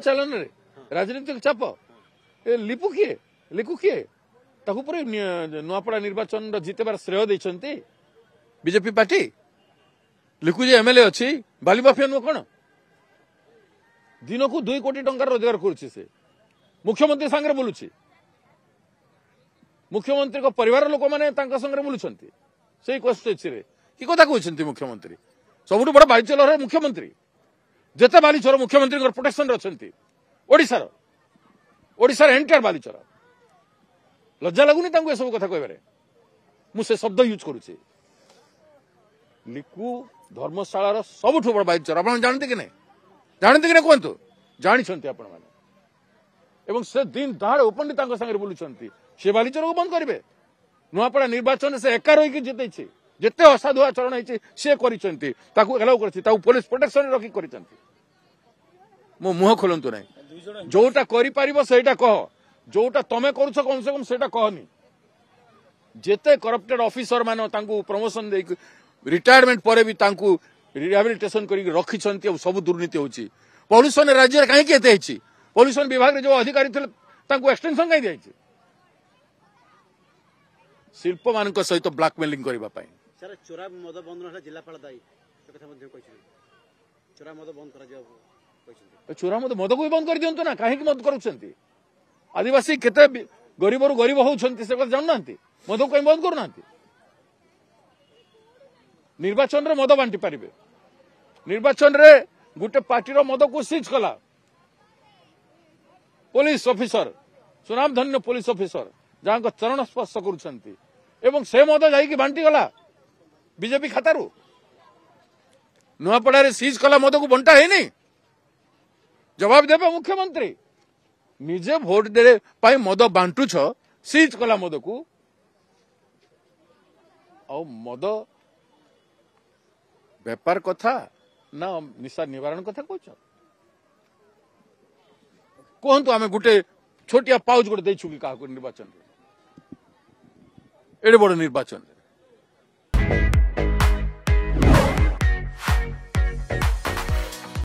चालन रे राजनीतिक चाप ए लिपु किए लिखु किए ताकू पर नुआपड़ा निर्वाचन जितेबार श्रेय देते बीजेपी पार्टी लिखु जे एमएलए अच्छी बाली माफिया नुह कौन दिन को 2 कोटी टंकार रोजगार करुच्ची से मुख्यमंत्री सांगे बोलुची मुख्यमंत्री को परिवार लोक मैंने संगे बुलूं से कन्स्टिट्यूएंसी रे कि कथा कहते मुख्यमंत्री सबुठ बड़ बालिचर मुख्यमंत्री जिते बालिचर मुख्यमंत्री प्रोटेक्शन अच्छा ओडिशार एंटायर बालिचर लज्जा लगुनि ये सब कथा कह मुझे शब्द यूज करुचे लिकु धर्मशाला सबुठ बड़ बालिचर आप जानते कि नहीं कहतु जानते आपण मैंने से दिन दहाड़े ओपनली संगे बुलूं से बालिचर को बंद करेंगे नुआपड़ा निर्वाचन से एका रही जिते जिते असाधु आचरण होती सी कर पुलिस प्रोटेक्शन रखी कर मो मुह खोलतु ना जोटा करा कह जोटा तमें कर कम से कम से कहनी जिते करप्टेड ऑफिसर मान प्रमोशन दे रिटायरमेंट पर भी रिहाबिलिटेशन कर रखी सब दुर्नीति होची पॉल्यूशन राज्य में कहीं पॉल्यूशन विभाग में जो अधिकारी थे एक्सटेंशन कहीं दिखाई शिल्प मान सहित ब्लाकमेलिंग करने सर चोरा मद बंद जिलापाल दायी चोरा मद बंद चोरा मद मद को भी बंद कर दिंतु ना कहीं मद कर आदिवासी केते गरीब रु गरीब होती से जानना मद को कहीं बंद करना निर्वाचन रे मद बांटी पारे निर्वाचन रे गोटे पार्टी मद को सीज कला पुलिस ऑफिसर सुनाम धन्य पुलिस ऑफिसर जहां चरण स्पर्श कर से मद जाइए बांटी गला बीजेपी खातारू नुआपड़ा सीज कला मद को बंटा है जवाब देवे मुख्यमंत्री निजे भोट दे मद बांटुछ सीज कला मद को आ मद बेपार कथा ना निशा निवारण कथा कहतु आम गोटे छोटिया पाउच गोटे देचु कि क्या निर्वाचन एडे बड़ निर्वाचन